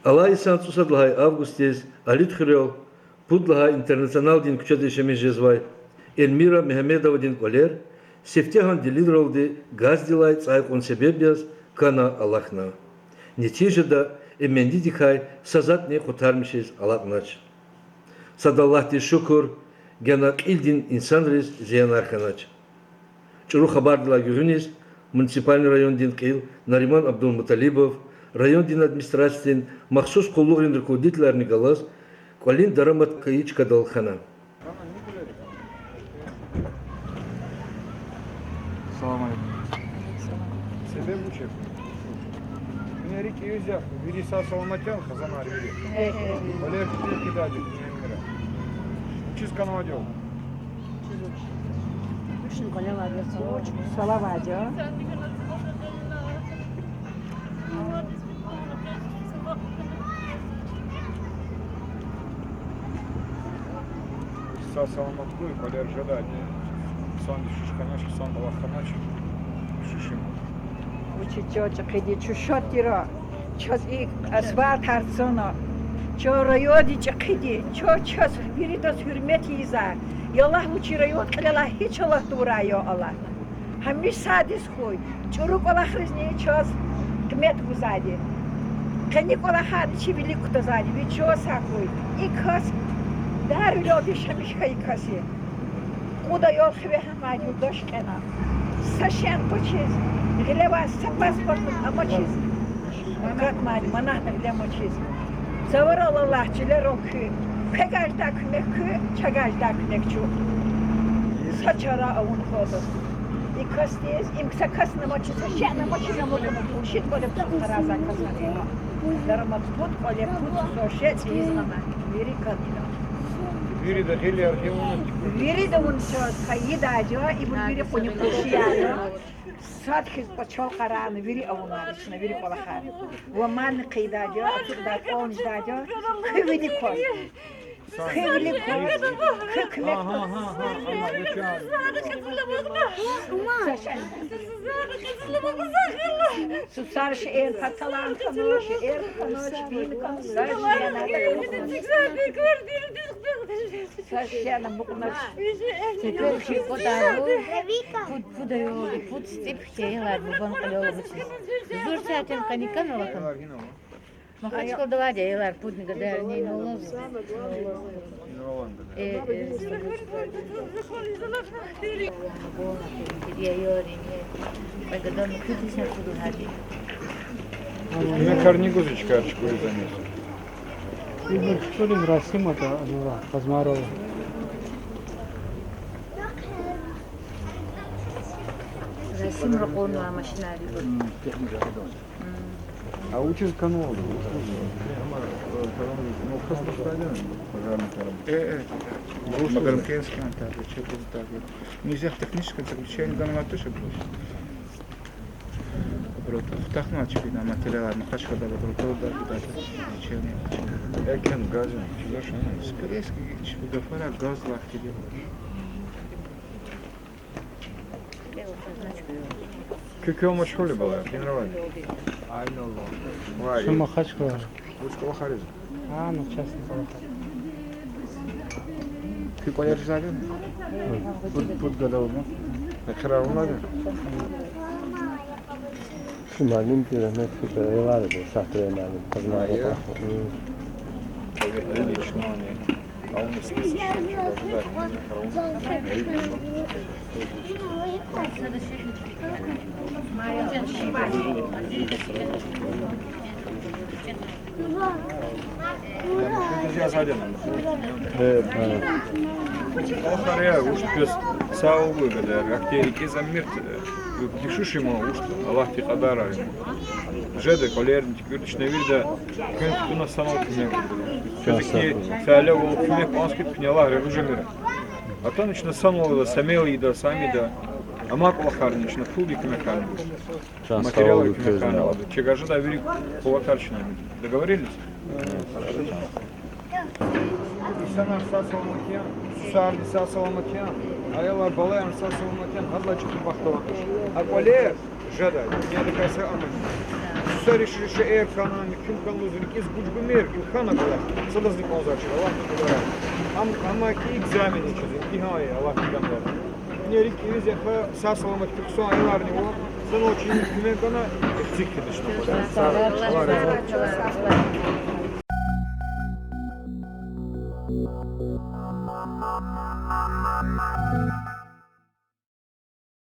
Алай Сансусадлай Августес, Алит Хрел, Пудлага Интернационал Дин Кучадешеми Жезвай, Эльмира Мехамедова Дин Колер, Сефтяхан Делидролды Газдилай Цайкон Себебиас, Кана Аллахна. Нетижеда Эменди Дихай Сазатне Хутармишез Алакнач. Садаллахти Шукур, Генак Ильдин Инсанрис Зиянарханач. Чуру Хабардила Гюрюнис, муниципальный район Дин Кил, Нариман Абдулмуталибов, район Дин администрации, махсус куллугрин руководитель Галас, Квалин Дарамат Каич Кадалхана. Салам алейкум. Себеп bu çek. Güneri ki yüz yap. Biri sağ salamatyan kazan harbi. Öyle yapıyor ki daha ciddi. 300 kanava diyor. Düşün kale var ya sola var ya. Sağ salamat koy. Kale jada. Сан düşüş kanaş, сан Allah kanaş. Düşüşüm. Учить киди чушотиро. Час и асфальт харцона. Чо райоди киди. Час биридос hürmet izar. Yallah uçi rayot kala hiç Allah duraya Allah. Hamiş sadis koy. Çuruk Allah rizne час kmet guzadi. Kanik Allah hadi çivili kutazadi. Vi ço sakoy. İkas dar ülodi şamış haykasi. Куда я хвехамадю дошкена. Сашен почиз. Гилева паспорт амочиз. Как мать, манахна для мочиз. Заварал Allah çileroku. Pegajda künekü, çagajda künekçu. Saçara avun kodu. İkastiz, imksa kasna moçi, saşena moçi namodunu pulşit kolep tutaraza kasanıyor. Darama tut kolep tut soşet izlama. Veri kadına. Biri de heli arkeonun. Veri de un söz kayıda acaba, ibun veri poni kuşiyano. Sadhiz paçol karanı veri avunlar içine veri kolakar. Vaman kayıda acaba, atıklar konjda acaba, kıvili koz. Kıvili koz, kıkmet koz. Susar şehir patalan kanı, şehir kanı, şehir kanı, Сашена букна. Теперь все подарок. Пуд даю, пуд стип хейлар, бубан калёлы. Зурсатен каникан алакан. Махачкал давай дейлар, пуд не гадар не нолов. Я карнигузы чкарчку занес. Игорь, что ли, Расима-то, Казмарова? Расим ракону машинари. А учишь канал? Магарамкенский антарий, что-то так. Нельзя техническое заключение данного тоже было. Тахмачки на материалы, махачка дала, брутода, лечение. Экен газин, скорейский, шпигафара, газ лахти делал. Какие мачхоли была, генерал? Что Махачка? Лучше Лохаризм. Ну честно, Ты поедешь за один? Путь годов, ну? Нахера надо? Malum piramit gibi vardı, sahte malum. Лично они. А он из тысячи Алхария, уж без сау выгода, как те реки замерт, пишешь ему, уж Аллах ти хадара. Жеды, колерники, гюртичные виды, кто на самом деле. Все-таки фиаля волкмек, он скид пняла, режу мира. А то начна самого самели да сами да. А мак лохарнич на фуди кмекан. Материалы кмекан. Чего жеда вери полотарчинами. Договорились? İnsanlar sağ salamatken, susardı sağ salamatken, ayalar balayan sağ salamatken, hadla çıkıp baktı bakış. A kolye, jada, я такая сама. решили Эркана, Ким Калузин, из Гуджбумер, Илхана была, Садазли Конзачи, Аллах Кудара. Ama ki egzamini çözün, nihayet Allah kudamlar. Nerik kiriz yafa sasalamak tuksu aylar ne o, sen o için hükümetana zikri dışına. Sağ ol. Allah razı olsun.